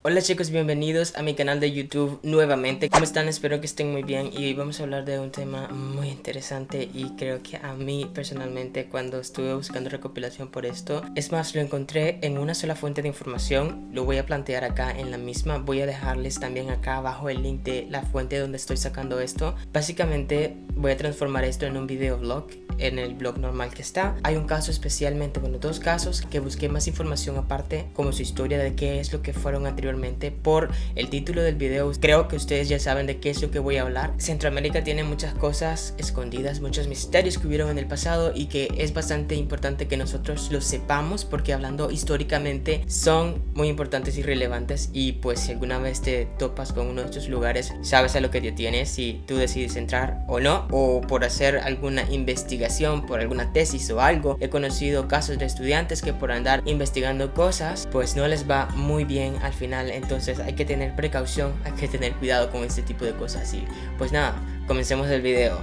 Hola chicos, bienvenidos a mi canal de YouTube nuevamente. ¿Cómo están? Espero que estén muy bien y hoy vamos a hablar de un tema muy interesante y creo que a mí personalmente cuando estuve buscando recopilación por esto, es más, lo encontré en una sola fuente de información, lo voy a plantear acá en la misma, voy a dejarles también acá abajo el link de la fuente donde estoy sacando esto. Básicamente voy a transformar esto en un video vlog, en el blog normal que está. Hay un caso especialmente, bueno, dos casos que busqué más información aparte, como su historia de qué es lo que fueron anteriormente. Por el título del video creo que ustedes ya saben de qué es lo que voy a hablar. Centroamérica tiene muchas cosas escondidas, muchos misterios que hubieron en el pasado y que es bastante importante que nosotros los sepamos, porque hablando históricamente son muy importantes y relevantes. Y pues si alguna vez te topas con uno de estos lugares, sabes a lo que te tienes si tú decides entrar o no, o por hacer alguna investigación, por alguna tesis o algo. He conocido casos de estudiantes que por andar investigando cosas pues no les va muy bien al final. Entonces hay que tener precaución, hay que tener cuidado con este tipo de cosas. Y pues nada, comencemos el video.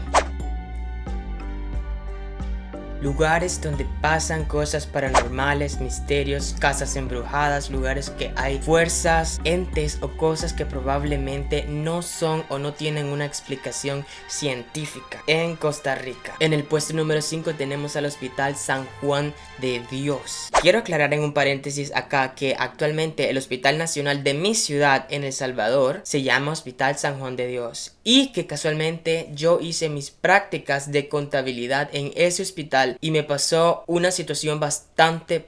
Lugares donde pasan cosas paranormales, misterios, casas embrujadas, lugares que hay fuerzas, entes o cosas que probablemente no son o no tienen una explicación científica en Costa Rica. En el puesto número 5 tenemos al Hospital San Juan de Dios. Quiero aclarar en un paréntesis acá que actualmente el Hospital Nacional de mi ciudad en El Salvador se llama Hospital San Juan de Dios y que casualmente yo hice mis prácticas de contabilidad en ese hospital y me pasó una situación bastante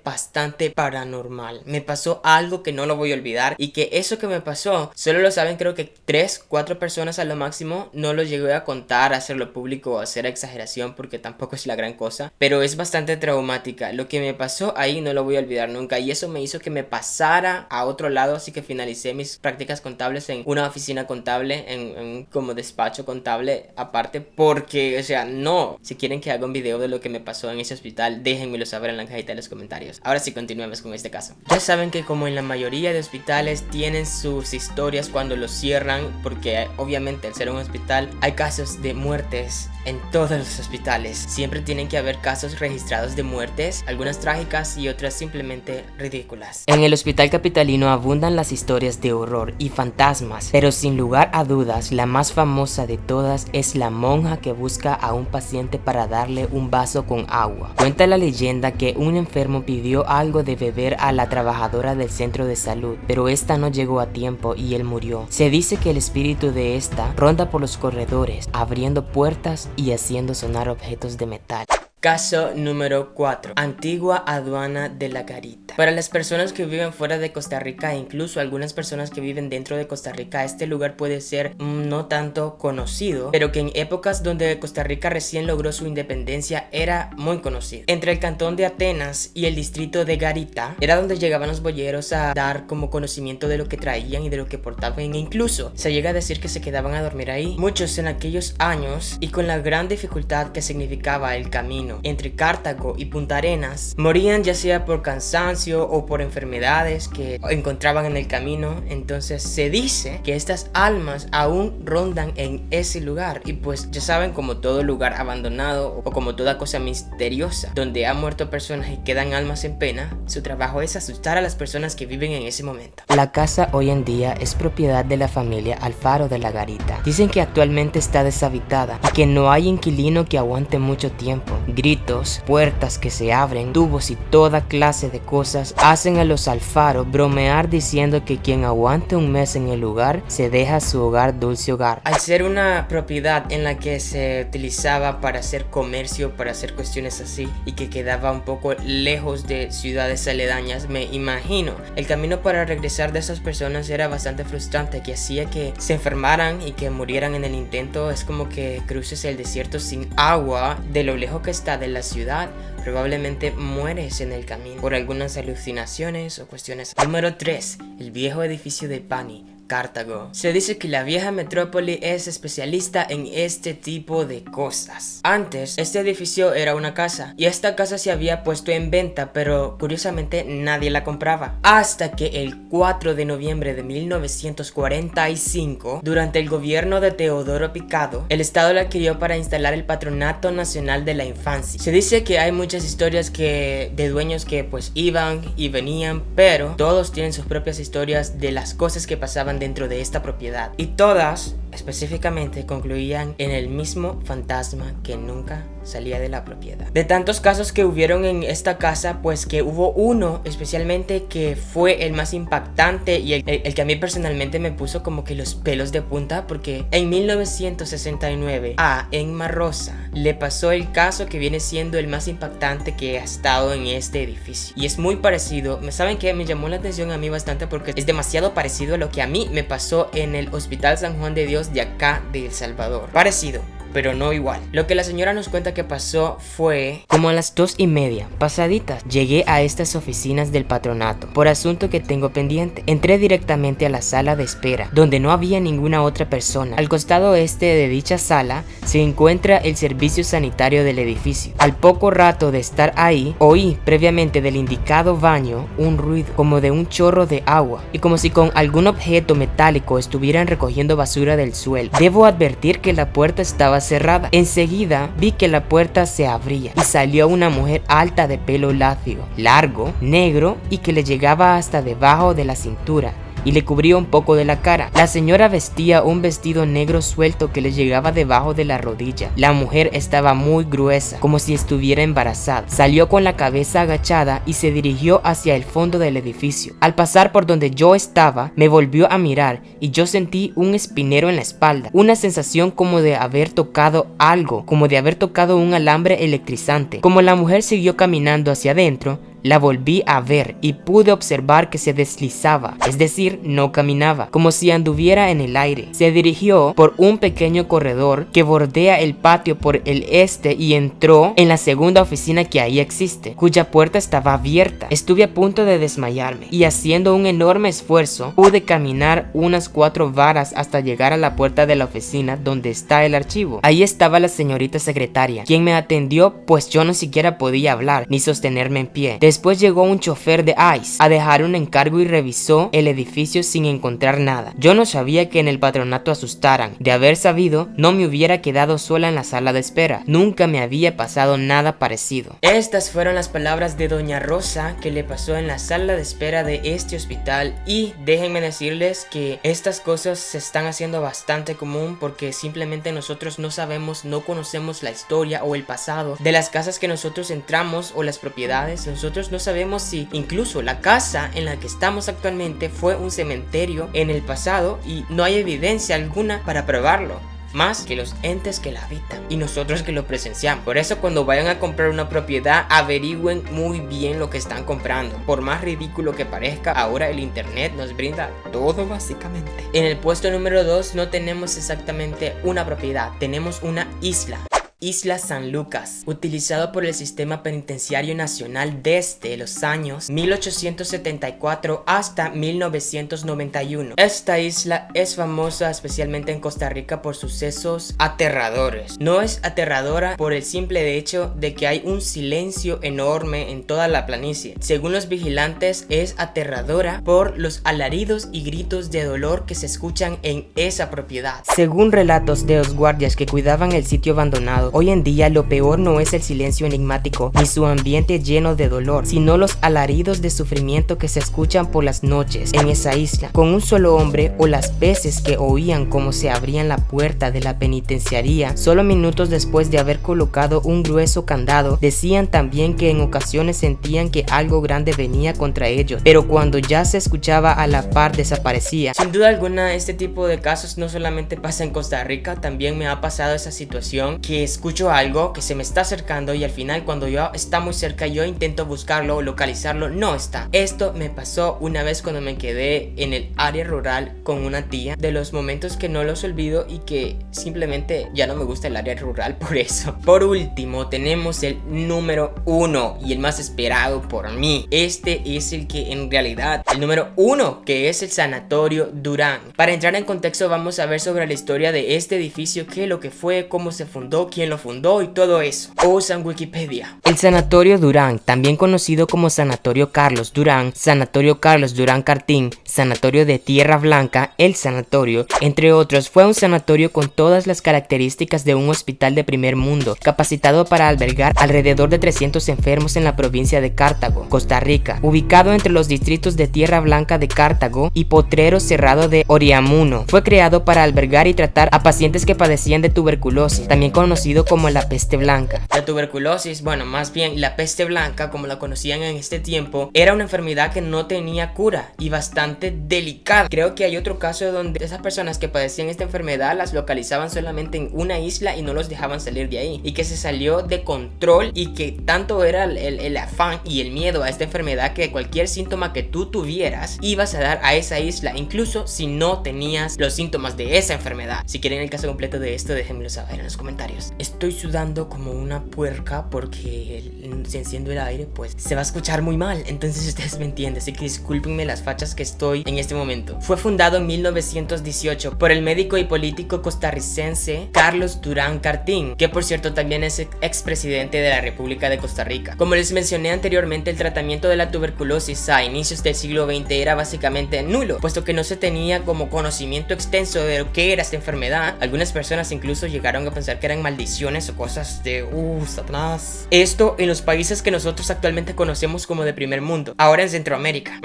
paranormal. Me pasó algo que no lo voy a olvidar y que eso que me pasó solo lo saben creo que 3-4 personas a lo máximo. No lo llegué a contar, a hacerlo público o a hacer exageración porque tampoco es la gran cosa, pero es bastante traumática. Lo que me pasó ahí no lo voy a olvidar nunca y eso me hizo que me pasara a otro lado, así que finalicé mis prácticas contables en una oficina contable, en como despacho contable aparte, porque o sea, no, si quieren que haga un video de lo que me pasó en ese hospital, déjenmelo saber en la cajita de los comentarios. Ahora sí, continuemos con este caso. Ya saben que como en la mayoría de hospitales tienen sus historias cuando los cierran, porque obviamente al ser un hospital hay casos de muertes en todos los hospitales. Siempre tienen que haber casos registrados de muertes, algunas trágicas y otras simplemente ridículas. En el hospital capitalino abundan las historias de horror y fantasmas, pero sin lugar a dudas la más famosa de todas es la monja que busca a un paciente para darle un vaso con agua. Cuenta la leyenda que un enfermo pidió algo de beber a la trabajadora del centro de salud, pero esta no llegó a tiempo y él murió. Se dice que el espíritu de esta ronda por los corredores, abriendo puertas y haciendo sonar objetos de metal. Caso número 4. Antigua aduana de la Garita. Para las personas que viven fuera de Costa Rica e incluso algunas personas que viven dentro de Costa Rica, este lugar puede ser no tanto conocido, pero que en épocas donde Costa Rica recién logró su independencia era muy conocido. Entre el cantón de Atenas y el distrito de Garita era donde llegaban los boyeros a dar como conocimiento de lo que traían y de lo que portaban, e incluso se llega a decir que se quedaban a dormir ahí. Muchos en aquellos años, y con la gran dificultad que significaba el camino entre Cartago y Punta Arenas, morían ya sea por cansancio o por enfermedades que encontraban en el camino. Entonces se dice que estas almas aún rondan en ese lugar y pues ya saben, como todo lugar abandonado o como toda cosa misteriosa donde han muerto personas y quedan almas en pena, su trabajo es asustar a las personas que viven en ese momento. La casa hoy en día es propiedad de la familia Alfaro de la Garita. Dicen que actualmente está deshabitada y que no hay inquilino que aguante mucho tiempo. Gritos, puertas que se abren, tubos y toda clase de cosas hacen a los Alfaro bromear diciendo que quien aguante un mes en el lugar se deja su hogar dulce hogar. Al ser una propiedad en la que se utilizaba para hacer comercio, para hacer cuestiones así, y que quedaba un poco lejos de ciudades aledañas, me imagino el camino para regresar de esas personas era bastante frustrante, que hacía que se enfermaran y que murieran en el intento. Es como que cruces el desierto sin agua, de lo lejos que está de la ciudad, probablemente mueres en el camino por algunas alucinaciones o cuestiones. Número 3. El viejo edificio de Pani, Cartago. Se dice que la vieja metrópoli es especialista en este tipo de cosas. Antes, este edificio era una casa y esta casa se había puesto en venta, pero curiosamente nadie la compraba. Hasta que el 4 de noviembre de 1945, durante el gobierno de Teodoro Picado, el Estado la adquirió para instalar el Patronato Nacional de la Infancia. Se dice que hay muchas historias de dueños que pues iban y venían, pero todos tienen sus propias historias de las cosas que pasaban dentro de esta propiedad, y todas específicamente concluían en el mismo fantasma que nunca salía de la propiedad. De tantos casos que hubieron en esta casa, pues que hubo uno especialmente que fue el más impactante y el que a mí personalmente me puso como que los pelos de punta, porque en 1969 a Emma Rosa le pasó el caso que viene siendo el más impactante que ha estado en este edificio, y es muy parecido. ¿Saben qué? Me llamó la atención a mí bastante porque es demasiado parecido a lo que a mí me pasó en el Hospital San Juan de Dios de acá de El Salvador. Parecido, pero no igual. Lo que la señora nos cuenta que pasó fue como a las 2:30 pasaditas. Llegué a estas oficinas del patronato por asunto que tengo pendiente. Entré directamente a la sala de espera, donde no había ninguna otra persona. Al costado este de dicha sala se encuentra el servicio sanitario del edificio. Al poco rato de estar ahí, oí previamente del indicado baño un ruido como de un chorro de agua y como si con algún objeto metálico estuvieran recogiendo basura del suelo. Debo advertir que la puerta estaba cerrada. Enseguida vi que la puerta se abría y salió una mujer alta de pelo lacio, largo, negro y que le llegaba hasta debajo de la cintura y le cubría un poco de la cara. La señora vestía un vestido negro suelto que le llegaba debajo de la rodilla. La mujer estaba muy gruesa, como si estuviera embarazada. Salió con la cabeza agachada y se dirigió hacia el fondo del edificio. Al pasar por donde yo estaba, me volvió a mirar y yo sentí un espinero en la espalda, una sensación como de haber tocado algo, como de haber tocado un alambre electrizante. Como la mujer siguió caminando hacia adentro, la volví a ver y pude observar que se deslizaba, es decir, no caminaba, como si anduviera en el aire. Se dirigió por un pequeño corredor que bordea el patio por el este y entró en la segunda oficina que ahí existe, cuya puerta estaba abierta. Estuve a punto de desmayarme y haciendo un enorme esfuerzo pude caminar unas 4 varas hasta llegar a la puerta de la oficina donde está el archivo. Ahí estaba la señorita secretaria, quien me atendió, pues yo no siquiera podía hablar ni sostenerme en pie. Después llegó un chofer de ICE a dejar un encargo y revisó el edificio sin encontrar nada. Yo no sabía que en el patronato asustaran. De haber sabido, no me hubiera quedado sola en la sala de espera. Nunca me había pasado nada parecido. Estas fueron las palabras de doña Rosa que le pasó en la sala de espera de este hospital, y déjenme decirles que estas cosas se están haciendo bastante común porque simplemente nosotros no sabemos, no conocemos la historia o el pasado de las casas que nosotros entramos o las propiedades. Nosotros no sabemos si incluso la casa en la que estamos actualmente fue un cementerio en el pasado y no hay evidencia alguna para probarlo, más que los entes que la habitan y nosotros que lo presenciamos. Por eso cuando vayan a comprar una propiedad, averigüen muy bien lo que están comprando. Por más ridículo que parezca, ahora el internet nos brinda todo básicamente. En el puesto número 2 no tenemos exactamente una propiedad, tenemos una isla. Isla San Lucas, utilizado por el Sistema Penitenciario Nacional desde los años 1874 hasta 1991. Esta isla es famosa especialmente en Costa Rica por sucesos aterradores. No es aterradora por el simple hecho de que hay un silencio enorme en toda la planicie. Según los vigilantes, es aterradora por los alaridos y gritos de dolor que se escuchan en esa propiedad. Según relatos de los guardias que cuidaban el sitio abandonado, hoy en día lo peor no es el silencio enigmático ni su ambiente lleno de dolor, sino los alaridos de sufrimiento que se escuchan por las noches en esa isla, con un solo hombre, o las veces que oían cómo se abrían la puerta de la penitenciaría solo minutos después de haber colocado un grueso candado. Decían también que en ocasiones sentían que algo grande venía contra ellos, pero cuando ya se escuchaba a la par desaparecía. Sin duda alguna, este tipo de casos no solamente pasa en Costa Rica, también me ha pasado esa situación que escucho algo que se me está acercando y al final cuando yo está muy cerca yo intento buscarlo o localizarlo, no está. Esto me pasó una vez cuando me quedé en el área rural con una tía, de los momentos que no los olvido y que simplemente ya no me gusta el área rural por eso. Por último tenemos el número 1 y el más esperado por mí. Este es el que en realidad, el número 1, que es el Sanatorio Durán. Para entrar en contexto vamos a ver sobre la historia de este edificio, qué es lo que fue, cómo se fundó, quién lo fundó y todo eso. Usan Wikipedia. El Sanatorio Durán, también conocido como Sanatorio Carlos Durán, Sanatorio Carlos Durán Cartín, Sanatorio de Tierra Blanca, el Sanatorio, entre otros, fue un sanatorio con todas las características de un hospital de primer mundo, capacitado para albergar alrededor de 300 enfermos en la provincia de Cartago, Costa Rica, ubicado entre los distritos de Tierra Blanca de Cartago y Potrero Cerrado de Oriamuno. Fue creado para albergar y tratar a pacientes que padecían de tuberculosis, también conocido como la peste blanca. La tuberculosis, bueno, más bien la peste blanca, como la conocían en este tiempo, era una enfermedad que no tenía cura y bastante delicada. Creo que hay otro caso donde esas personas que padecían esta enfermedad las localizaban solamente en una isla y no los dejaban salir de ahí, y que se salió de control y que tanto era el afán y el miedo a esta enfermedad que cualquier síntoma que tú tuvieras ibas a dar a esa isla, incluso si no tenías los síntomas de esa enfermedad. Si quieren el caso completo de esto, déjenmelo saber en los comentarios. Estoy sudando como una puerca porque si enciendo el aire pues se va a escuchar muy mal, entonces ustedes me entienden, así que discúlpenme las fachas que estoy en este momento. Fue fundado en 1918 por el médico y político costarricense Carlos Durán Cartín, que por cierto también es expresidente de la República de Costa Rica. Como les mencioné anteriormente, el tratamiento de la tuberculosis a inicios del siglo XX era básicamente nulo, puesto que no se tenía como conocimiento extenso de lo que era esta enfermedad. Algunas personas incluso llegaron a pensar que eran maldiciones o cosas de Satanás. Esto en los países que nosotros actualmente conocemos como de primer mundo, ahora en Centroamérica.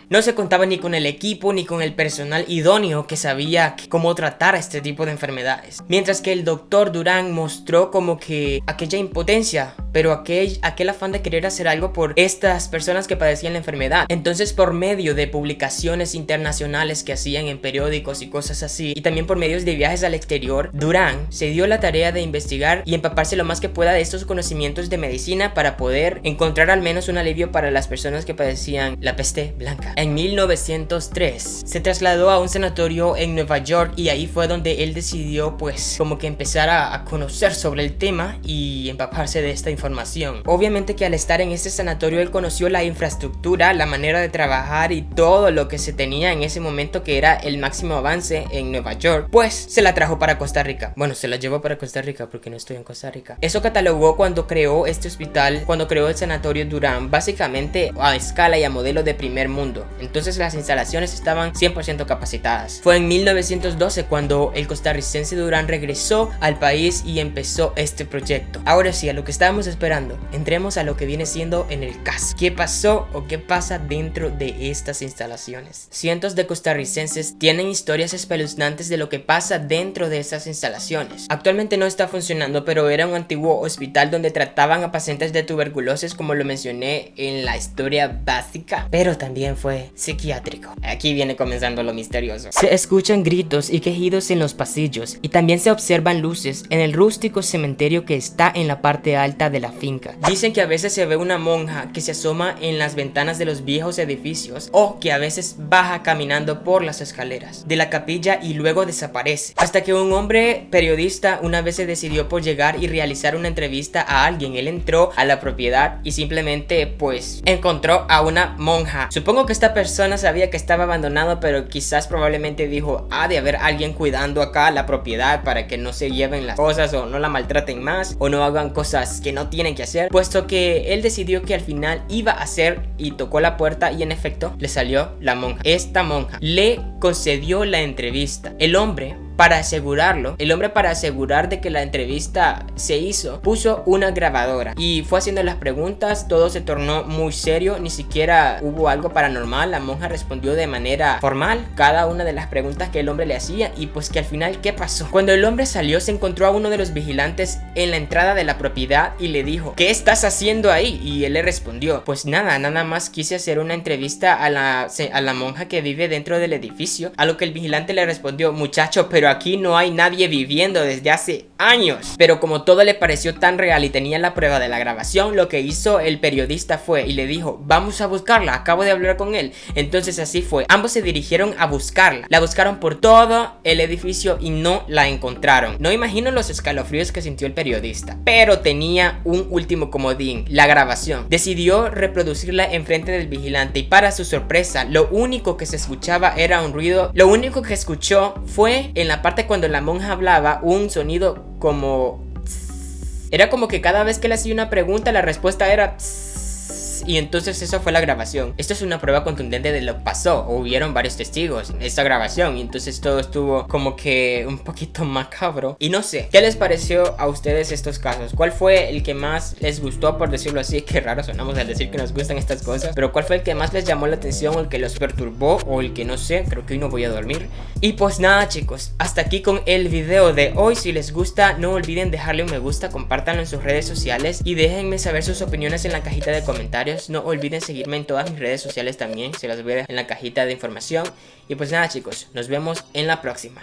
No se contaba ni con el equipo ni con el personal idóneo que sabía cómo tratar a este tipo de enfermedades. Mientras que el doctor Durán mostró como que aquella impotencia, pero aquel afán de querer hacer algo por estas personas que padecían la enfermedad. Entonces, por medio de publicaciones internacionales que hacían en periódicos y cosas así, y también por medios de viajes al exterior, Durán se dio la tarea de investigar y empaparse lo más que pueda de estos conocimientos de medicina para poder encontrar al menos un alivio para las personas que padecían la peste blanca. En 1903 se trasladó a un sanatorio en Nueva York y ahí fue donde él decidió pues como que empezar a conocer sobre el tema y empaparse de esta información. Obviamente que al estar en este sanatorio él conoció la infraestructura, la manera de trabajar y todo lo que se tenía en ese momento, que era el máximo avance en Nueva York, pues se la trajo para Costa Rica. Bueno, se la llevó para Costa Rica porque no estoy en Costa Rica. Eso catalogó cuando creó este hospital, cuando creó el Sanatorio Durán, básicamente a escala y a modelo de primer mundo. Entonces las instalaciones estaban 100% capacitadas. Fue en 1912 cuando el costarricense Durán regresó al país y empezó este proyecto. Ahora sí, a lo que estábamos esperando, entremos a lo que viene siendo en el caso. ¿Qué pasó o qué pasa dentro de estas instalaciones? Cientos de costarricenses tienen historias espeluznantes de lo que pasa dentro de estas instalaciones. Actualmente no está funcionando, pero era un antiguo hospital donde trataban a pacientes de tuberculosis, como lo mencioné en la historia básica, pero también fue psiquiátrico. Aquí viene comenzando lo misterioso. Se escuchan gritos y quejidos en los pasillos y también se observan luces en el rústico cementerio que está en la parte alta de la finca. Dicen que a veces se ve una monja que se asoma en las ventanas de los viejos edificios, o que a veces baja caminando por las escaleras de la capilla y luego desaparece, hasta que un hombre periodista una vez se decidió por llegar y realizar una entrevista a alguien. Él entró a la propiedad y simplemente pues encontró a una monja. Supongo que esta persona sabía que estaba abandonado, pero quizás probablemente dijo, ha de haber alguien cuidando acá la propiedad para que no se lleven las cosas o no la maltraten más o no hagan cosas que no tienen que hacer, puesto que él decidió que al final iba a hacer, y tocó la puerta y en efecto le salió la monja. Esta monja le concedió la entrevista. El hombre, para asegurar de que la entrevista se hizo, puso una grabadora y fue haciendo las preguntas. Todo se tornó muy serio, ni siquiera hubo algo paranormal. La monja respondió de manera formal cada una de las preguntas que el hombre le hacía, y pues que al final, ¿qué pasó? Cuando el hombre salió, se encontró a uno de los vigilantes en la entrada de la propiedad y le dijo, ¿qué estás haciendo ahí? Y él le respondió, pues nada más quise hacer una entrevista a la monja que vive dentro del edificio. A lo que el vigilante le respondió, muchacho, pero pero aquí no hay nadie viviendo desde hace años. Pero como todo le pareció tan real y tenía la prueba de la grabación, lo que hizo el periodista fue y le dijo, vamos a buscarla, acabo de hablar con él. Entonces así fue, ambos se dirigieron a buscarla. La buscaron por todo el edificio y no la encontraron. No imagino los escalofríos que sintió el periodista, pero tenía un último comodín, la grabación. Decidió reproducirla enfrente del vigilante y para su sorpresa, lo único que se escuchaba era un ruido. Lo único que escuchó fue en la parte cuando la monja hablaba, un sonido como... Era como que cada vez que le hacía una pregunta, la respuesta era... Y entonces eso fue la grabación. Esto es una prueba contundente de lo que pasó. Hubieron varios testigos en esta grabación y entonces todo estuvo como que un poquito macabro. Y no sé, ¿qué les pareció a ustedes estos casos? ¿Cuál fue el que más les gustó, por decirlo así? Qué raro sonamos al decir que nos gustan estas cosas, pero ¿cuál fue el que más les llamó la atención o el que los perturbó o el que no sé? Creo que hoy no voy a dormir. Y pues nada, chicos, hasta aquí con el video de hoy. Si les gusta, no olviden dejarle un me gusta, compártanlo en sus redes sociales y déjenme saber sus opiniones en la cajita de comentarios. No olviden seguirme en todas mis redes sociales también, se las voy a dejar en la cajita de información. Y pues nada, chicos, nos vemos en la próxima.